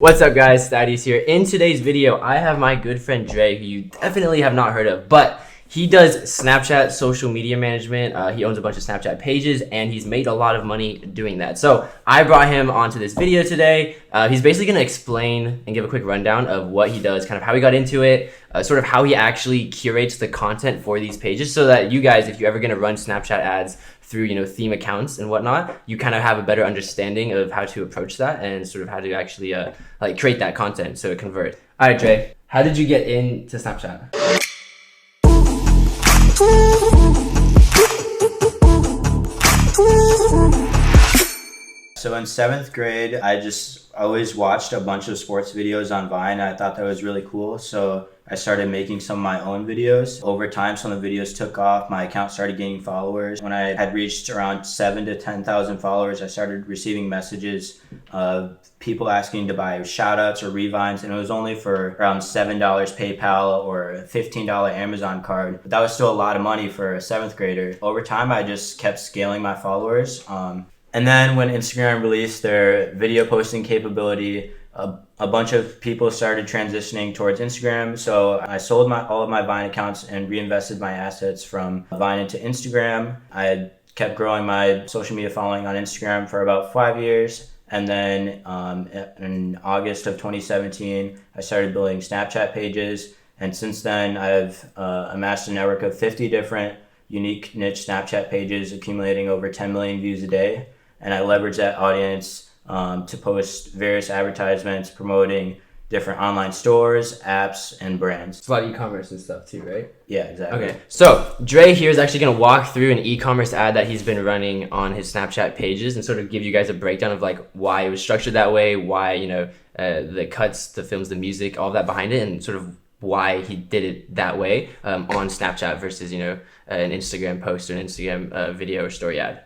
What's up guys, Thaddy's here. In today's video, I have my good friend Dre, who you definitely have not heard of, but he does Snapchat social media management. He owns a bunch of Snapchat pages and he's made a lot of money doing that. So I brought him onto this video today. He's basically gonna explain and give a quick rundown of what he does, kind of how he got into it, sort of how he actually curates the content for these pages so that you guys, if you're ever gonna run Snapchat ads through theme accounts and whatnot, you kind of have a better understanding of how to approach that and sort of how to actually create that content so it converts. All right, Dre, how did you get into Snapchat? So in 7th grade, I just always watched a bunch of sports videos on Vine. I thought that was really cool. So I started making some of my own videos. Over time, some of the videos took off. My account started gaining followers. When I had reached around 7,000 to 10,000 followers, I started receiving messages of people asking to buy shout outs or revines. And it was only for around $7 PayPal or a $15 Amazon card. But that was still a lot of money for a 7th grader. Over time, I just kept scaling my followers. And then when Instagram released their video posting capability, a bunch of people started transitioning towards Instagram. So I sold all of my Vine accounts and reinvested my assets from Vine into Instagram. I had kept growing my social media following on Instagram for about 5 years. And then in August of 2017, I started building Snapchat pages. And since then, I've amassed a network of 50 different unique niche Snapchat pages, accumulating over 10 million views a day. And I leverage that audience to post various advertisements promoting different online stores, apps, and brands. It's a lot of e-commerce and stuff too, right? Yeah, exactly. Okay, so Dre here is actually going to walk through an e-commerce ad that he's been running on his Snapchat pages and sort of give you guys a breakdown of like why it was structured that way, why, the cuts, the films, the music, all of that behind it, and sort of why he did it that way on Snapchat versus, an Instagram post or an Instagram video or story ad.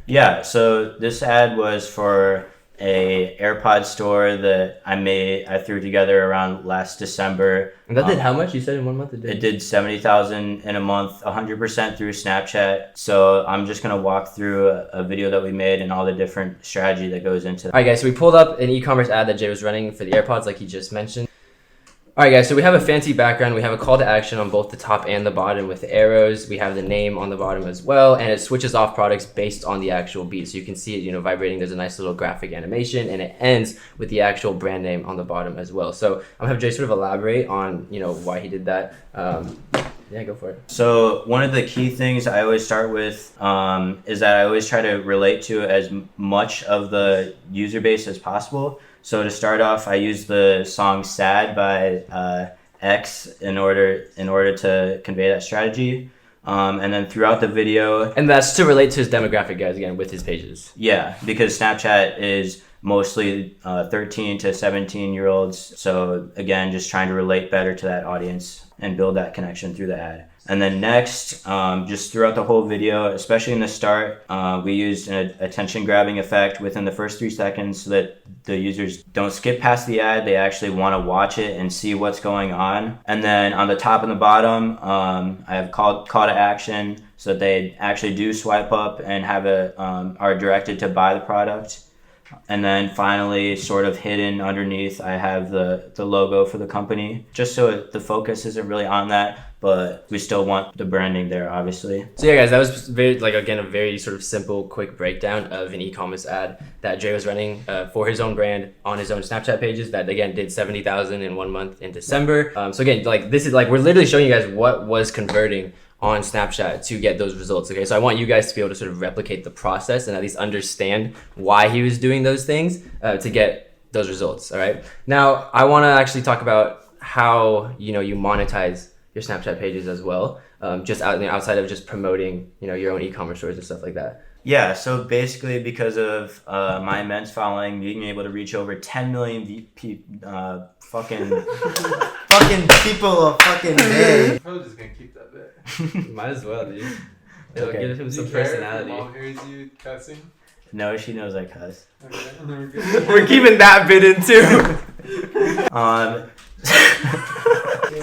Yeah, so this ad was for a AirPod store that I threw together around last December. And that did how much? You said in 1 month it did? It did 70,000 in a month, 100% through Snapchat. So I'm just going to walk through a video that we made and all the different strategy that goes into that. All right, guys, so we pulled up an e-commerce ad that Jay was running for the AirPods like he just mentioned. All right, guys, so we have a fancy background. We have a call to action on both the top and the bottom with the arrows. We have the name on the bottom as well, and it switches off products based on the actual beat. So you can see it, vibrating. There's a nice little graphic animation, and it ends with the actual brand name on the bottom as well. So I'm gonna have Jay sort of elaborate on, why he did that. Yeah, go for it. So one of the key things I always start with is that I always try to relate to as much of the user base as possible. So to start off, I use the song "Sad" by X in order to convey that strategy. And then throughout the video, and that's to relate to his demographic, guys, again with his pages. Yeah, because Snapchat is mostly 13 to 17-year-olds. So again, just trying to relate better to that audience and build that connection through the ad. And then next, just throughout the whole video, especially in the start, we used an attention-grabbing effect within the first 3 seconds so that the users don't skip past the ad. They actually want to watch it and see what's going on. And then on the top and the bottom, I have call to action so that they actually do swipe up and are directed to buy the product. And then finally, sort of hidden underneath, I have the logo for the company, just so the focus isn't really on that, but we still want the branding there, obviously. So yeah, guys, that was very, a very sort of simple, quick breakdown of an e-commerce ad that Jay was running for his own brand on his own Snapchat pages that, again, did 70,000 in 1 month in December. So again, this is we're literally showing you guys what was converting on Snapchat to get those results. Okay, so I want you guys to be able to sort of replicate the process and at least understand why he was doing those things to get those results. All right, now I want to actually talk about how you monetize your Snapchat pages as well, just outside of just promoting your own e-commerce stores and stuff like that. Yeah, so basically because of my immense following, being able to reach over 10 million fucking people a fucking day. I'm probably just gonna keep that bit. Might as well, dude. It'll give him some Do you care if personality. your mom hears you cussing? No, she knows I cuss. Okay, we're good. We're keeping that bit in too.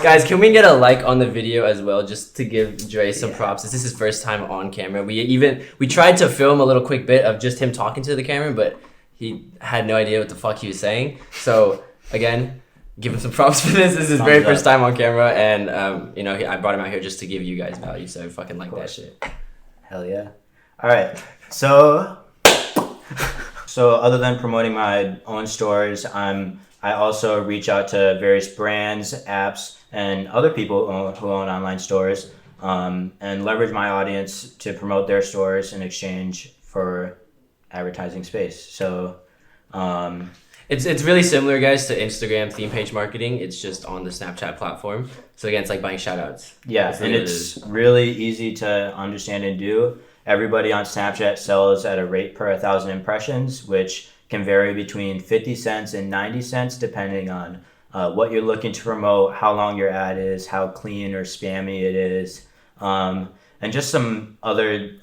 Guys, can we get a like on the video as well, just to give Dre some props? This is his first time on camera. We tried to film a little quick bit of just him talking to the camera, but he had no idea what the fuck he was saying. So again, give him some props for this. This is his Thumbs very up. first time on camera, and I brought him out here just to give you guys value. So I fucking like that shit. Hell yeah. All right. So other than promoting my own stores, I also reach out to various brands, apps, and other people who own online stores, and leverage my audience to promote their stores in exchange for advertising space. So It's really similar, guys, to Instagram theme page marketing. It's just on the Snapchat platform. So again, it's like buying shout outs. yeah, That's and what it it's is. really easy to understand and do. Everybody on Snapchat sells at a rate per 1,000 impressions, which can vary between 50 cents and 90 cents depending on what you're looking to promote, how long your ad is, how clean or spammy it is, and just some other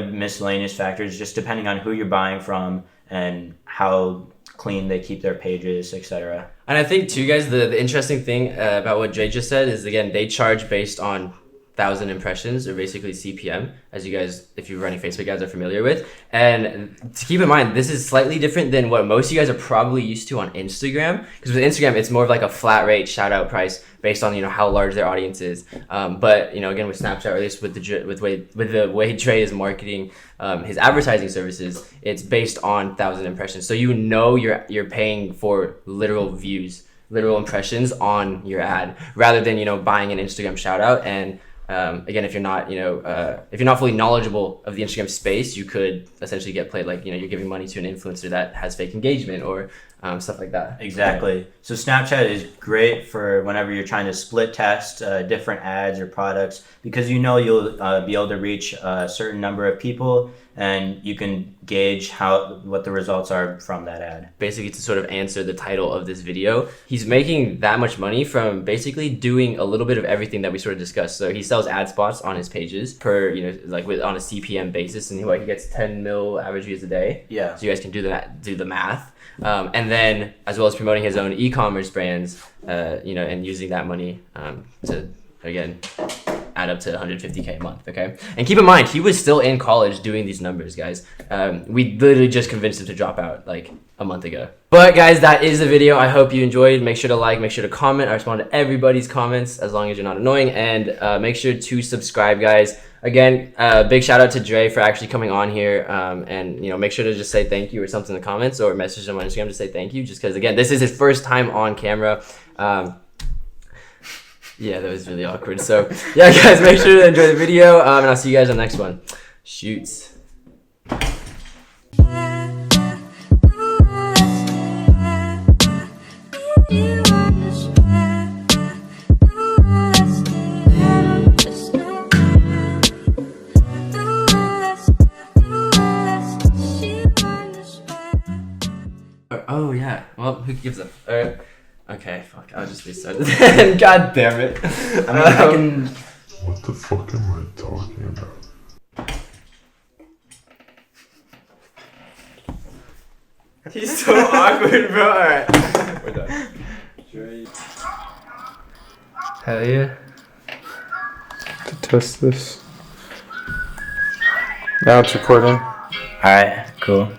miscellaneous factors, just depending on who you're buying from and how clean they keep their pages, etc. And I think too, guys, the interesting thing about what Dre just said is, again, they charge based on 1,000 impressions, or basically CPM, as you guys, if you're running Facebook ads, are familiar with. And to keep in mind, this is slightly different than what most of you guys are probably used to on Instagram, because with Instagram, it's more of like a flat rate shout out price based on how large their audience is. But again, with Snapchat, or at least with the way Dre is marketing his advertising services, it's based on 1,000 impressions. So you're paying for literal views, literal impressions on your ad, rather than buying an Instagram shout out. And again, if you're not fully knowledgeable of the Instagram space, you could essentially get played like you're giving money to an influencer that has fake engagement or stuff like that. Exactly. So Snapchat is great for whenever you're trying to split test different ads or products, because you'll be able to reach a certain number of people, and you can gauge what the results are from that ad. Basically, to sort of answer the title of this video, he's making that much money from basically doing a little bit of everything that we sort of discussed. So he sells ad spots on his pages per on a CPM basis, and he gets 10 mil average views a day. Yeah. So you guys can do the math. And then, as well as promoting his own e-commerce brands, and using that money to, again, add up to 150K a month, okay? And keep in mind, he was still in college doing these numbers, guys. We literally just convinced him to drop out like a month ago. But guys, that is the video. I hope you enjoyed. Make sure to like, make sure to comment. I respond to everybody's comments as long as you're not annoying. And make sure to subscribe, guys. Again, big shout out to Dre for actually coming on here, and make sure to just say thank you or something in the comments, or message him on Instagram to say thank you, just because again, this is his first time on camera. Yeah, that was really awkward. So yeah, guys, make sure to enjoy the video, and I'll see you guys on the next one. Shoots. Oh yeah. Well, who gives up? Alright. Okay, fuck. I'll just restart it then. God damn it. I can. What the fuck am I talking about? He's so awkward, bro. Alright. We're done. Hell yeah. To test this. Now it's recording. All right. Cool.